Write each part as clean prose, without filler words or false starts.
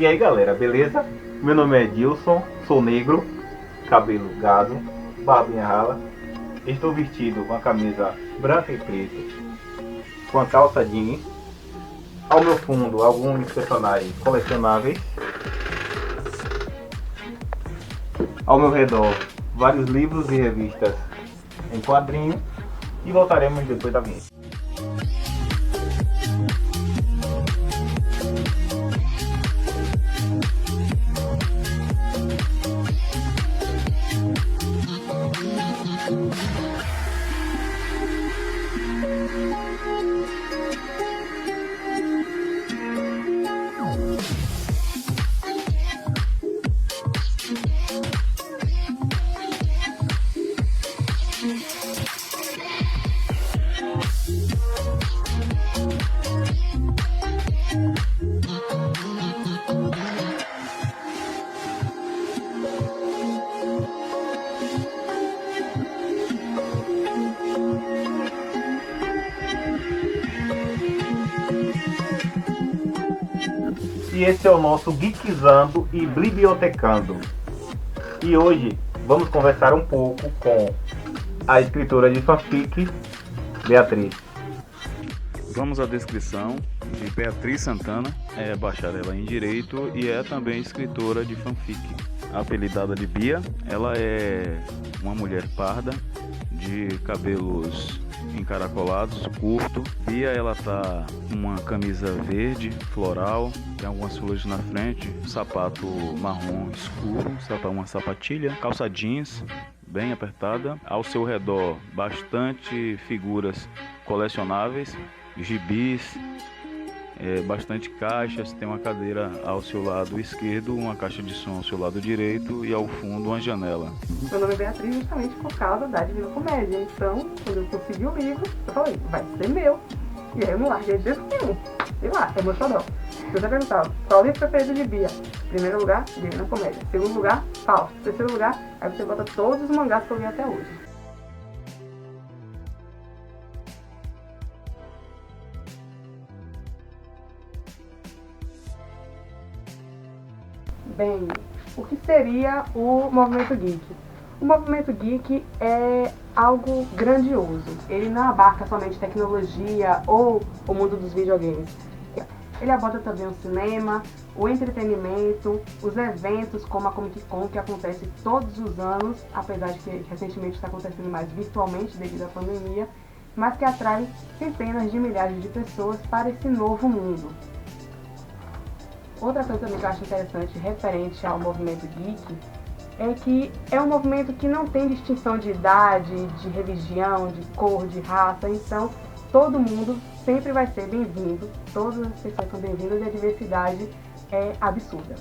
E aí galera, beleza? Meu nome é Edilson, sou negro, cabelo gado, barbinha rala. Estou vestido com a camisa branca e preta, com a calça jeans. Ao meu fundo, alguns personagens colecionáveis. Ao meu redor, vários livros e revistas em quadrinhos. E voltaremos depois da vinheta. E esse é o nosso Geekzando e Bibliotecando. E hoje vamos conversar um pouco com a escritora de fanfic, Beatriz. Vamos à descrição de Beatriz Santana, é bacharel em Direito e é também escritora de fanfic. Apelidada de Bia, ela é uma mulher parda, de cabelos encaracolados, curto. Bia, ela tá com uma camisa verde, floral, tem algumas flores na frente, sapato marrom escuro, uma sapatilha, calça jeans bem apertada. Ao seu redor, bastante figuras colecionáveis, gibis, bastante caixas, tem uma cadeira ao seu lado esquerdo, uma caixa de som ao seu lado direito e ao fundo uma janela. Meu nome é Beatriz justamente por causa da Divina Comédia. Então, quando eu consegui o livro, eu falei, vai ser meu. E aí eu não larguei de jeito nenhum. Sei lá, é meu xodó. Se você perguntar qual livro preferido de Bia, primeiro lugar, Divina Comédia. Segundo lugar, Fausto. Terceiro lugar, aí você bota todos os mangás que eu li até hoje. Bem, o que seria o movimento geek? O movimento geek é algo grandioso. Ele não abarca somente tecnologia ou o mundo dos videogames. Ele aborda também o cinema, o entretenimento, os eventos como a Comic Con, que acontece todos os anos, apesar de que recentemente está acontecendo mais virtualmente devido à pandemia, mas que atrai centenas de milhares de pessoas para esse novo mundo. Outra coisa também que eu acho interessante referente ao movimento geek é que é um movimento que não tem distinção de idade, de religião, de cor, de raça, então todo mundo sempre vai ser bem-vindo, todas as pessoas são bem-vindas e a diversidade é absurda.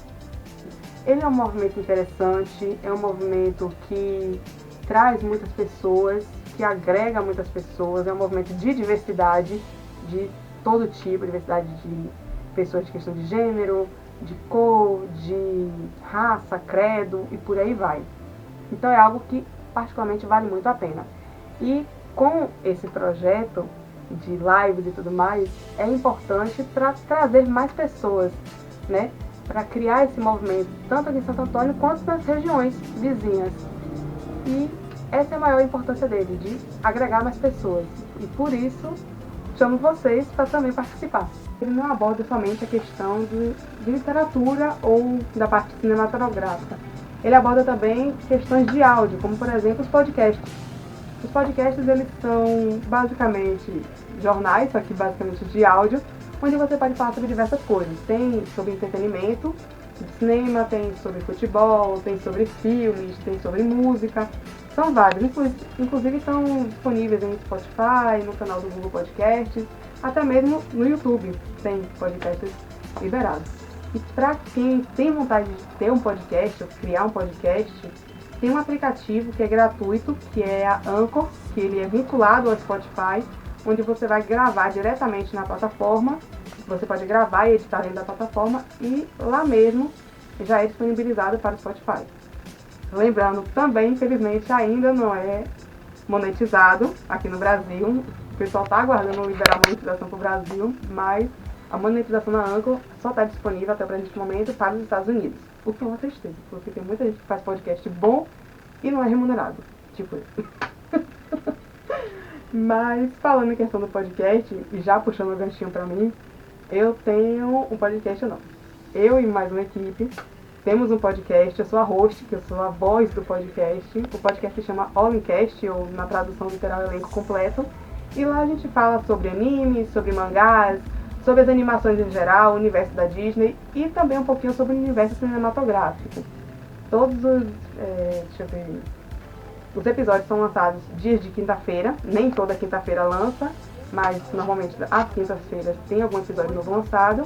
Ele é um movimento interessante, é um movimento que traz muitas pessoas, que agrega muitas pessoas, é um movimento de diversidade de todo tipo, diversidade de pessoas de questão de gênero, de cor, de raça, credo e por aí vai. Então é algo que particularmente vale muito a pena. E com esse projeto de lives e tudo mais, é importante para trazer mais pessoas, né? Para criar esse movimento, tanto aqui em Santo Antônio quanto nas regiões vizinhas. E essa é a maior importância dele, de agregar mais pessoas. E por isso, chamo vocês para também participar. Ele não aborda somente a questão de literatura ou da parte cinematográfica. Ele aborda também questões de áudio, como por exemplo os podcasts. Os podcasts eles são basicamente jornais, só que basicamente de áudio, onde você pode falar sobre diversas coisas. Tem sobre entretenimento, de cinema, tem sobre futebol, tem sobre filmes, tem sobre música. São vários, inclusive estão disponíveis em Spotify, no canal do Google Podcasts, até mesmo no YouTube tem podcasts liberados. E para quem tem vontade de ter um podcast ou criar um podcast, tem um aplicativo que é gratuito, que é a Anchor, que ele é vinculado ao Spotify, onde você vai gravar diretamente na plataforma. Você pode gravar e editar dentro da plataforma e lá mesmo já é disponibilizado para o Spotify. Lembrando também, infelizmente, ainda não é monetizado aqui no Brasil. O pessoal está aguardando liberar a monetização para o Brasil, mas a monetização na Anchor só está disponível até o presente momento para os Estados Unidos. O que é uma tristeza, porque tem muita gente que faz podcast bom e não é remunerado. Tipo isso. Mas falando em questão do podcast, e já puxando o ganchinho pra mim, eu tenho um podcast não. Eu e mais uma equipe temos um podcast, eu sou a host, que eu sou a voz do podcast. O podcast se chama All In Cast, ou na tradução literal elenco completo. E lá a gente fala sobre animes, sobre mangás, sobre as animações em geral, o universo da Disney e também um pouquinho sobre o universo cinematográfico. Todos os, os episódios são lançados dias de quinta-feira, nem toda quinta-feira lança, mas normalmente às quintas-feiras tem algum episódio novo lançado.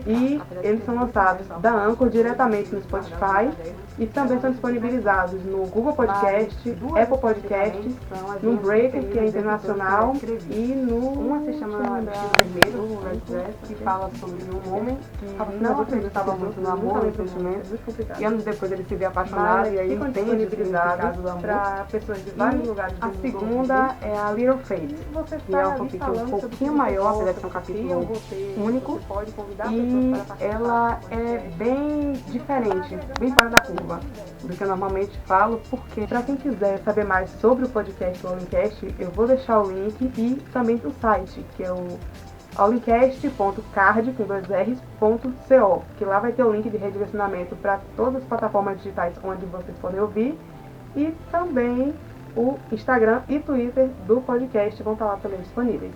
E eles são lançados da Anchor diretamente no Spotify e também são disponibilizados no Google Podcast, Apple Podcasts, no Breaker, que é internacional, e no uma se chama Vermelho, que fala sobre um homem que não acreditava muito no amor e sentimentos, e anos depois ele se vê apaixonado e aí ficam disponibilizados para pessoas de vários lugares do mundo. A segunda é a Little Fate, que é um fanfic um pouquinho maior, apesar de ser um capítulo único, e ela é bem diferente, bem fora da curva do que eu normalmente falo, porque para quem quiser saber mais sobre o podcast do All In Cast, eu vou deixar o link e também o site, que é o allincast.card.co, que lá vai ter o link de redirecionamento para todas as plataformas digitais onde vocês podem ouvir, e também o Instagram e Twitter do podcast vão estar lá também disponíveis.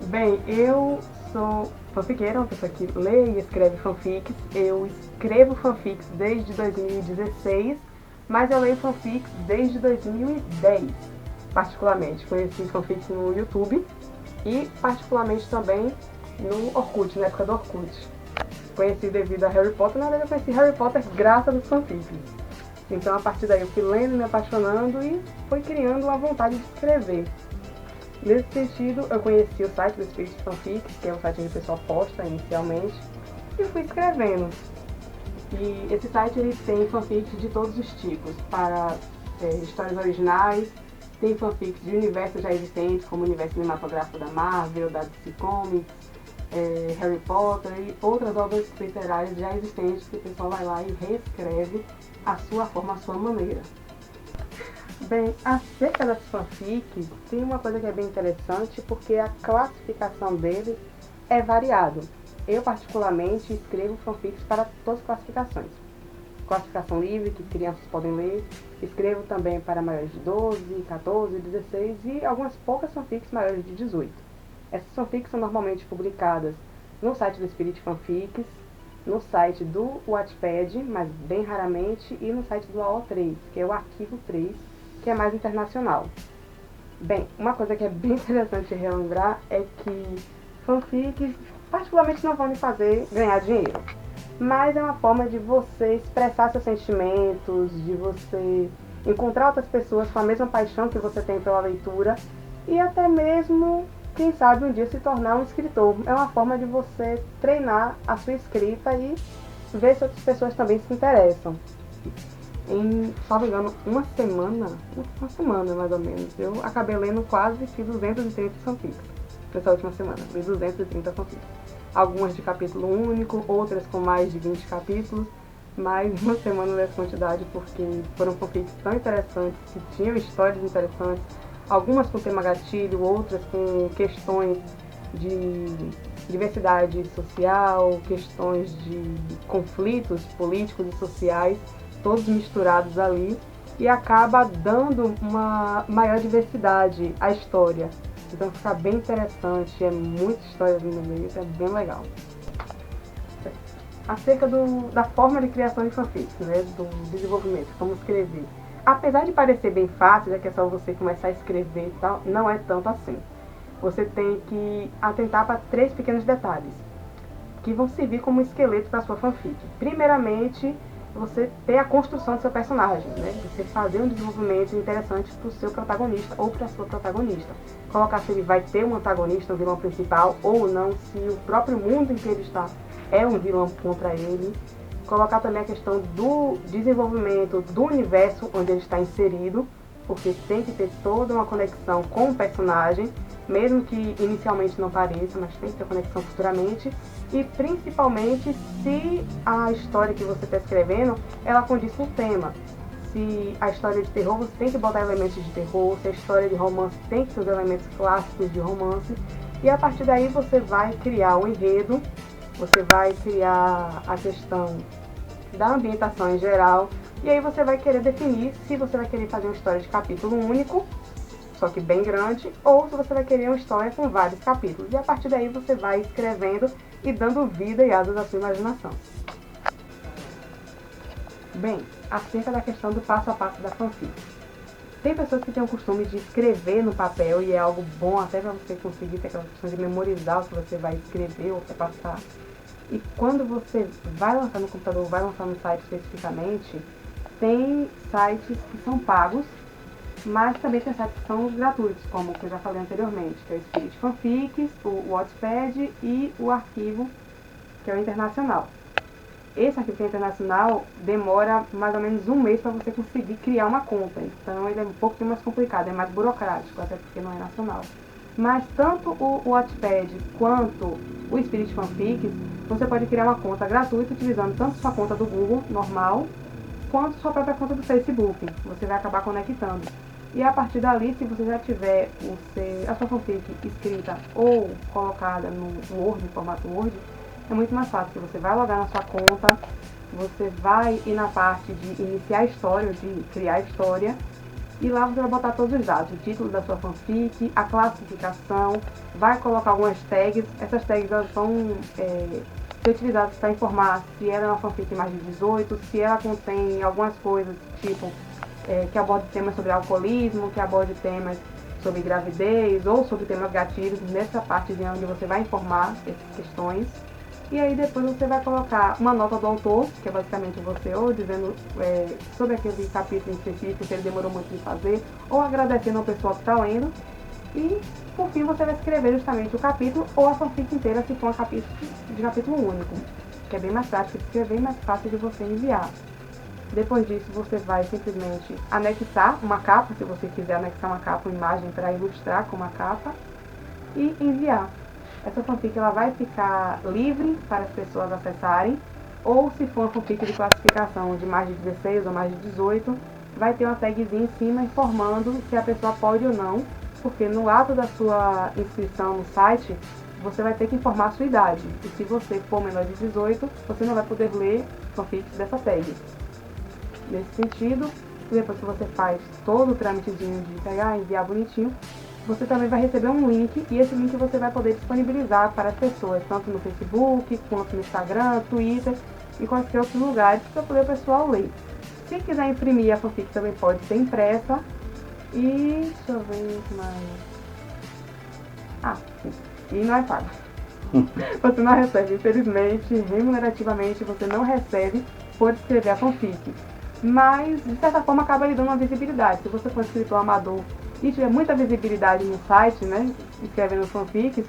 Bem, eu sou fanfiqueira, uma pessoa que lê e escreve fanfics. Eu escrevo fanfics desde 2016, mas eu leio fanfics desde 2010, particularmente. Conheci fanfics no YouTube e particularmente também no Orkut, na época do Orkut. Conheci devido a Harry Potter, na verdade eu conheci Harry Potter graças aos fanfics. Então a partir daí eu fui lendo, me apaixonando e fui criando uma vontade de escrever. Nesse sentido, eu conheci o site do Spirit Fanfics, que é o site onde o pessoal posta inicialmente, e fui escrevendo. E esse site ele tem fanfics de todos os tipos, para histórias originais, tem fanfics de universos já existentes, como o universo cinematográfico da Marvel, da DC Comics, Harry Potter e outras obras literárias já existentes que o pessoal vai lá e reescreve a sua forma, a sua maneira. Bem, acerca das fanfics, tem uma coisa que é bem interessante, porque a classificação deles é variado. Eu, particularmente, escrevo fanfics para todas as classificações. Classificação livre, que crianças podem ler. Escrevo também para maiores de 12, 14, 16 e algumas poucas fanfics maiores de 18. Essas fanfics são normalmente publicadas no site do Spirit Fanfics, no site do Wattpad, mas bem raramente, e no site do AO3, que é o Arquivo 3, que é mais internacional. Bem, uma coisa que é bem interessante relembrar é que fanfics particularmente não vão lhe fazer ganhar dinheiro, mas é uma forma de você expressar seus sentimentos, de você encontrar outras pessoas com a mesma paixão que você tem pela leitura e até mesmo, quem sabe, um dia se tornar um escritor. É uma forma de você treinar a sua escrita e ver se outras pessoas também se interessam. Em, salvo engano, uma semana mais ou menos, eu acabei lendo quase que 230 fanfics. Nessa última semana, li 230 fanfics. Algumas de capítulo único, outras com mais de 20 capítulos, mas uma semana eu li essa quantidade porque foram fanfics tão interessantes, que tinham histórias interessantes, algumas com tema gatilho, outras com questões de diversidade social, questões de conflitos políticos e sociais, todos misturados ali, e acaba dando uma maior diversidade à história. Então fica bem interessante, é muita história no meio, é bem legal. Acerca da forma de criação de fanfics, né, do desenvolvimento, como escrever. Apesar de parecer bem fácil, já que é só você começar a escrever e tal, não é tanto assim. Você tem que atentar para 3 pequenos detalhes, que vão servir como esqueleto para a sua fanfic. Primeiramente, você ter a construção do seu personagem, né? Você fazer um desenvolvimento interessante para o seu protagonista ou para a sua protagonista. Colocar se ele vai ter um antagonista, um vilão principal ou não, se o próprio mundo em que ele está é um vilão contra ele. Colocar também a questão do desenvolvimento do universo onde ele está inserido, porque tem que ter toda uma conexão com o personagem, mesmo que inicialmente não pareça, mas tem que ter conexão futuramente. E principalmente se a história que você está escrevendo, ela condiz com o tema. Se a história de terror, você tem que botar elementos de terror, se a história de romance tem que ter os elementos clássicos de romance. E a partir daí você vai criar o enredo, você vai criar a questão da ambientação em geral, e aí você vai querer definir se você vai querer fazer uma história de capítulo único, só que bem grande, ou se você vai querer uma história com vários capítulos. E a partir daí você vai escrevendo e dando vida e asas à sua imaginação. Bem, acerca da questão do passo a passo da fanfic. Tem pessoas que têm o costume de escrever no papel e é algo bom até para você conseguir ter aquela questão de memorizar o que você vai escrever ou quer passar. E quando você vai lançar no computador, vai lançar no site especificamente, tem sites que são pagos, mas também tem sites que são gratuitos, como o que eu já falei anteriormente, que é o Spirit Fanfics, o Wattpad e o arquivo, que é o internacional. Esse arquivo que é internacional demora mais ou menos um mês para você conseguir criar uma conta, então ele é um pouco mais complicado, é mais burocrático, até porque não é nacional. Mas tanto o Wattpad quanto o Spirit Fanfics, você pode criar uma conta gratuita utilizando tanto sua conta do Google normal, quanto sua própria conta do Facebook. Você vai acabar conectando. E a partir dali, se você já tiver a sua fanfic escrita ou colocada no Word, no formato Word, é muito mais fácil. Você vai logar na sua conta, você vai ir na parte de iniciar a história, de criar a história, e lá você vai botar todos os dados, o título da sua fanfic, a classificação, vai colocar algumas tags. Essas tags elas vão ser utilizadas para informar se ela é uma fanfic mais de 18, se ela contém algumas coisas, tipo, que aborde temas sobre alcoolismo, que aborde temas sobre gravidez ou sobre temas gatilhos, nessa parte de onde você vai informar essas questões. E aí depois você vai colocar uma nota do autor, que é basicamente você ou dizendo sobre aquele capítulo em específico, se ele demorou muito de fazer, ou agradecendo ao pessoal que está lendo. E por fim você vai escrever justamente o capítulo ou a fanfic inteira, se for um capítulo único, que é bem mais prático de escrever e mais fácil de você enviar. Depois disso você vai simplesmente anexar uma capa, se você quiser anexar uma capa, uma imagem para ilustrar com uma capa, e enviar. Essa fanfic ela vai ficar livre para as pessoas acessarem, ou se for uma fanfic de classificação de mais de 16 ou mais de 18, vai ter uma tagzinha em cima informando se a pessoa pode ou não, porque no ato da sua inscrição no site, você vai ter que informar a sua idade. E se você for menor de 18, você não vai poder ler fanfics dessa tag. Nesse sentido, depois que você faz todo o trâmitezinho de pegar e enviar bonitinho, você também vai receber um link, e esse link você vai poder disponibilizar para as pessoas, tanto no Facebook, quanto no Instagram, Twitter e quaisquer outros lugares, para poder o pessoal ler. Se quiser imprimir, a fanfic também pode ser impressa. E deixa eu ver o que mais. Sim. E não é pago. Você não recebe, infelizmente, remunerativamente, você não recebe por escrever a fanfic. Mas, de certa forma, acaba lhe dando uma visibilidade. Se você for um escritor amador e tiver muita visibilidade no site, né, escrevendo fanfics,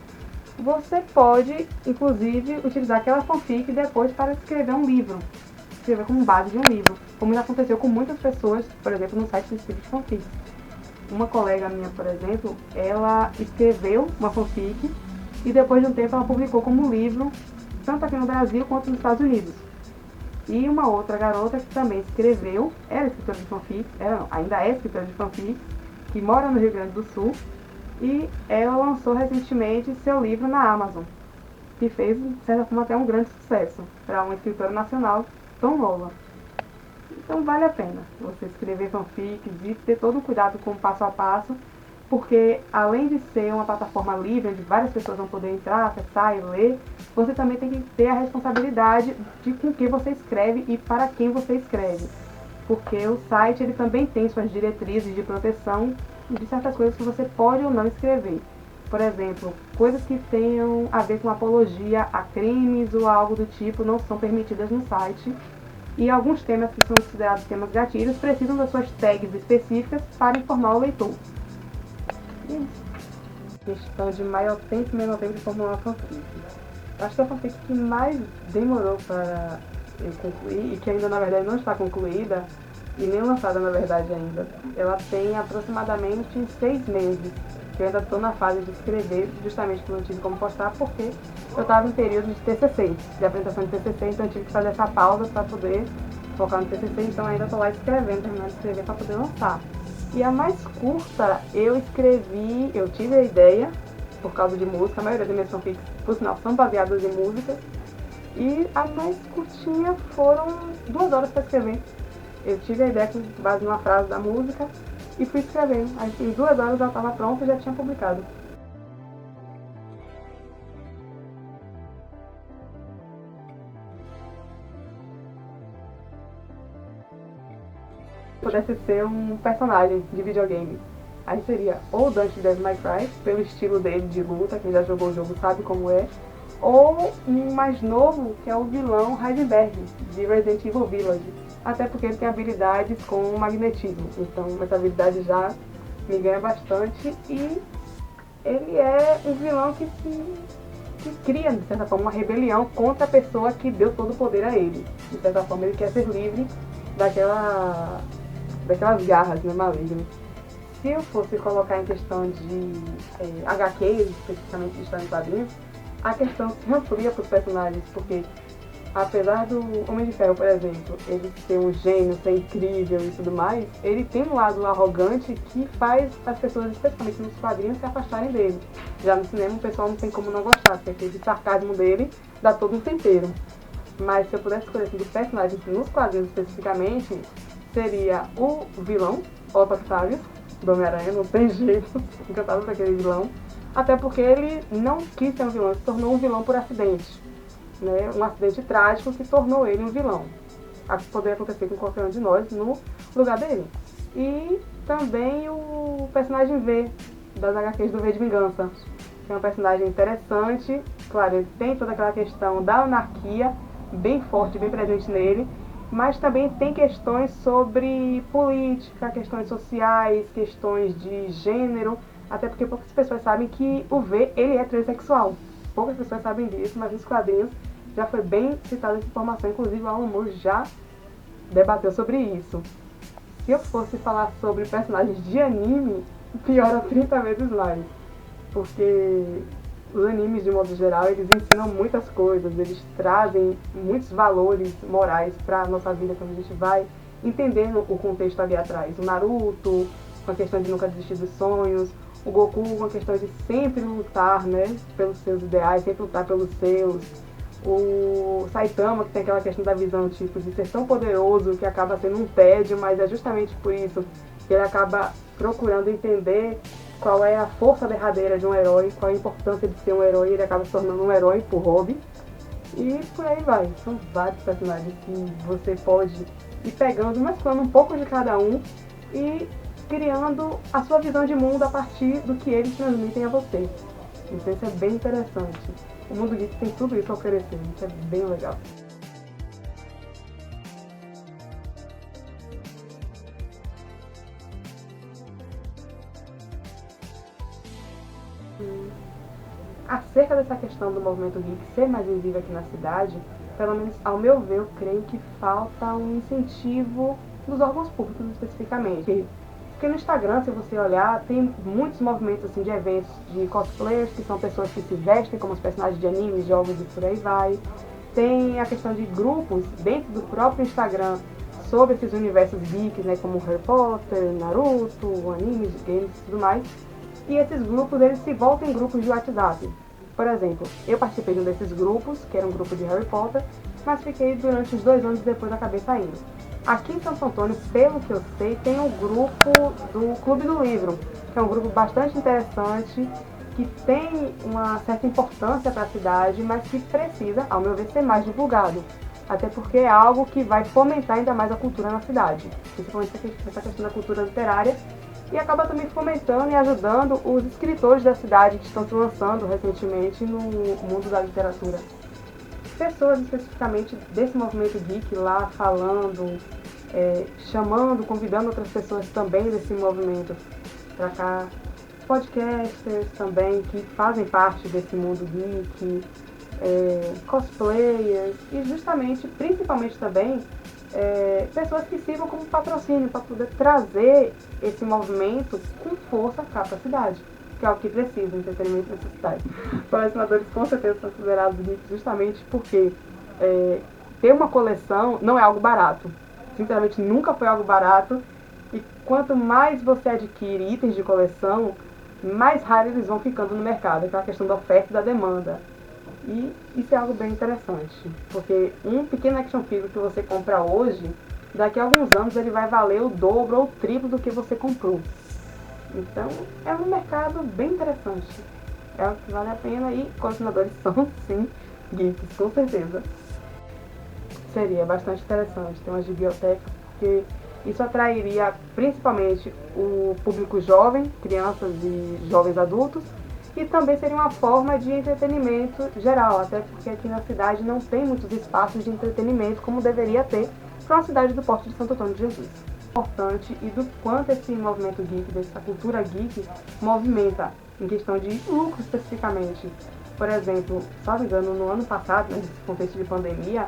você pode, inclusive, utilizar aquela fanfic depois para escrever um livro. Escrever como base de um livro. Como já aconteceu com muitas pessoas, por exemplo, no site do Spirit Fanfics. Uma colega minha, por exemplo, ela escreveu uma fanfic e depois de um tempo ela publicou como livro, tanto aqui no Brasil quanto nos Estados Unidos. E uma outra garota que também escreveu, era escritora de fanfic, ainda é escritora de fanfic, que mora no Rio Grande do Sul, e ela lançou recentemente seu livro na Amazon, que fez, de certa forma, até um grande sucesso para uma escritora nacional tão nova. Então vale a pena você escrever fanfics e ter todo o cuidado com o passo a passo, porque além de ser uma plataforma livre, onde várias pessoas vão poder entrar, acessar e ler, você também tem que ter a responsabilidade de com que você escreve e para quem você escreve. Porque o site ele também tem suas diretrizes de proteção de certas coisas que você pode ou não escrever. Por exemplo, coisas que tenham a ver com apologia a crimes ou algo do tipo não são permitidas no site. E alguns temas que são considerados temas gatilhos precisam das suas tags específicas para informar o leitor. Questão de maior tempo e menor tempo de formular uma fanfic. Acho que a fanfic que mais demorou para eu concluí e que ainda na verdade não está concluída e nem lançada na verdade ainda. Ela tem aproximadamente 6 meses. Eu ainda estou na fase de escrever, justamente porque não tive como postar, porque eu estava em período de TCC, de apresentação de TCC, então eu tive que fazer essa pausa para poder focar no TCC, então ainda estou lá escrevendo, terminando de escrever para poder lançar. E a mais curta, eu tive a ideia, por causa de música, a maioria das minhas fanfics, por sinal, são baseadas em músicas, e a mais curtinha foram 2 horas para escrever. Eu tive a ideia com base numa frase da música, e fui escrevendo. Aí em 2 horas ela estava pronta e já tinha publicado. Se pudesse ser um personagem de videogame, aí seria ou Dante Devil May Cry, pelo estilo dele de luta, quem já jogou o jogo sabe como é, ou um mais novo, que é o vilão Heisenberg, de Resident Evil Village. Até porque ele tem habilidades com magnetismo, então essa habilidade já me ganha bastante e ele é um vilão que cria, de certa forma, uma rebelião contra a pessoa que deu todo o poder a ele. De certa forma, ele quer ser livre daquelas garras, né, malignas. Se eu fosse colocar em questão de HQs, especificamente de história em quadrinhos, a questão se amplia para os personagens, porque apesar do Homem de Ferro, por exemplo, ele ser um gênio, ser incrível e tudo mais, ele tem um lado arrogante que faz as pessoas, especialmente nos quadrinhos, se afastarem dele. Já no cinema o pessoal não tem como não gostar, porque aquele sarcasmo dele dá todo um tempero. Mas se eu pudesse escolher assim, do personagem nos quadrinhos especificamente, seria o vilão, Otto Octavius, do Homem-Aranha, não tem jeito, encantado por aquele vilão. Até porque ele não quis ser um vilão, se tornou um vilão por acidente. Né, um acidente trágico que tornou ele um vilão. Poderia acontecer com qualquer um de nós no lugar dele. E também o personagem V, das HQs do V de Vingança, que é um personagem interessante. Claro, ele tem toda aquela questão da anarquia bem forte, bem presente nele, mas também tem questões sobre política, questões sociais, questões de gênero, até porque poucas pessoas sabem que o V, ele é transexual. Poucas pessoas sabem disso, mas nos quadrinhos já foi bem citada essa informação. Inclusive o Alan Moore já debateu sobre isso. Se eu fosse falar sobre personagens de anime, piora 30 vezes mais. Porque os animes, de modo geral, eles ensinam muitas coisas. Eles trazem muitos valores morais para a nossa vida quando a gente vai entendendo o contexto ali atrás. O Naruto, com a questão de nunca desistir dos sonhos. O Goku com a questão de sempre lutar, né, pelos seus ideais, sempre lutar pelos seus. O Saitama, que tem aquela questão da visão tipo, de ser tão poderoso que acaba sendo um tédio, mas é justamente por isso que ele acaba procurando entender qual é a força derradeira de um herói, qual a importância de ser um herói, e ele acaba se tornando um herói por hobby. E por aí vai. São vários personagens que você pode ir pegando, mesclando um pouco de cada um e criando a sua visão de mundo a partir do que eles transmitem a você. Então isso é bem interessante. O Mundo Geek tem tudo isso a oferecer, isso é bem legal. Acerca dessa questão do movimento geek ser mais visível aqui na cidade, pelo menos ao meu ver, eu creio que falta um incentivo dos órgãos públicos especificamente. Porque no Instagram, se você olhar, tem muitos movimentos assim, de eventos de cosplayers, que são pessoas que se vestem como os personagens de animes, jogos e por aí vai. Tem a questão de grupos dentro do próprio Instagram sobre esses universos geeks, né, como Harry Potter, Naruto, animes, games e tudo mais. E esses grupos, eles se voltam em grupos de WhatsApp. Por exemplo, eu participei de um desses grupos, que era um grupo de Harry Potter, mas fiquei durante os 2 anos e depois acabei saindo. Aqui em Santo Antônio, pelo que eu sei, tem um grupo do Clube do Livro, que é um grupo bastante interessante, que tem uma certa importância para a cidade, mas que precisa, ao meu ver, ser mais divulgado. Até porque é algo que vai fomentar ainda mais a cultura na cidade, principalmente essa questão da cultura literária, e acaba também fomentando e ajudando os escritores da cidade que estão se lançando recentemente no mundo da literatura. Pessoas especificamente desse movimento geek lá falando, chamando, convidando outras pessoas também desse movimento para cá. Podcasters também que fazem parte desse mundo geek, cosplayers e justamente, principalmente também, pessoas que sirvam como patrocínio para poder trazer esse movimento com força cá para a cidade, que é o que precisa, entretenimento nessa cidade. Colecionadores com certeza são considerados geeks justamente porque ter uma coleção não é algo barato. Sinceramente, nunca foi algo barato. E quanto mais você adquire itens de coleção, mais raros eles vão ficando no mercado. Aquela questão da oferta e da demanda. E isso é algo bem interessante. Porque um pequeno action figure que você compra hoje, daqui a alguns anos ele vai valer o dobro ou o triplo do que você comprou. Então, é um mercado bem interessante. É o que vale a pena e colecionadores são, sim, geeks, com certeza. Seria bastante interessante ter umas bibliotecas, porque isso atrairia principalmente o público jovem, crianças e jovens adultos, e também seria uma forma de entretenimento geral, até porque aqui na cidade não tem muitos espaços de entretenimento como deveria ter para uma cidade do porte de Santo Antônio de Jesus. Importante e do quanto esse movimento geek, dessa cultura geek, movimenta em questão de lucro especificamente. Por exemplo, se não me engano, no ano passado, nesse contexto de pandemia,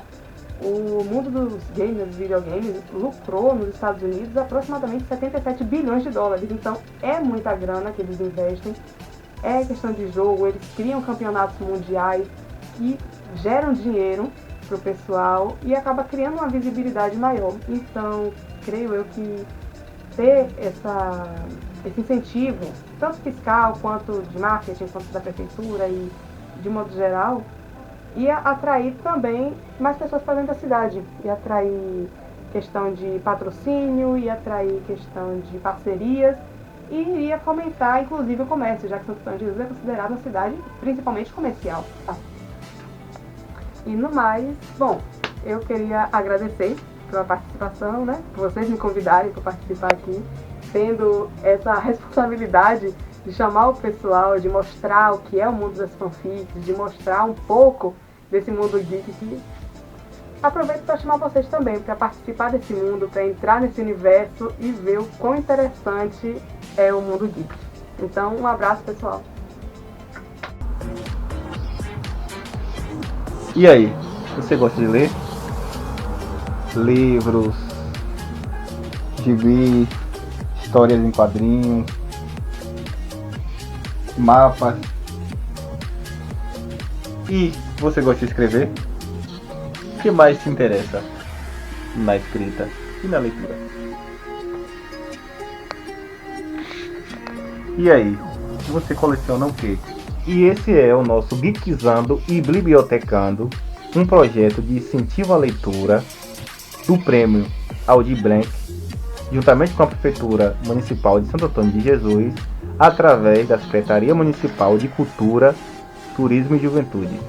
o mundo dos games, dos videogames, lucrou nos Estados Unidos aproximadamente 77 bilhões de dólares. Então é muita grana que eles investem, é questão de jogo, eles criam campeonatos mundiais que geram dinheiro para o pessoal e acaba criando uma visibilidade maior. Então, creio eu que ter esse incentivo, tanto fiscal quanto de marketing, quanto da prefeitura e de modo geral, ia atrair também mais pessoas para dentro da cidade, ia atrair questão de patrocínio, ia atrair questão de parcerias e iria fomentar inclusive o comércio, já que Santo Antônio de Jesus é considerado uma cidade principalmente comercial. E no mais, bom, eu queria agradecer pela participação, né, por vocês me convidarem para participar aqui, tendo essa responsabilidade de chamar o pessoal, de mostrar o que é o mundo das fanfics, de mostrar um pouco desse mundo geek que aproveito para chamar vocês também para participar desse mundo, para entrar nesse universo e ver o quão interessante é o mundo geek. Então, um abraço, pessoal. E aí, você gosta de ler? Livros, gibi, histórias em quadrinhos, mapas. E você gosta de escrever? O que mais te interessa na escrita e na leitura? E aí, você coleciona o quê? E esse é o nosso Geekizando e Bibliotecando, um projeto de incentivo à leitura do Prêmio Aldir Blanc, juntamente com a Prefeitura Municipal de Santo Antônio de Jesus, através da Secretaria Municipal de Cultura, Turismo e Juventude.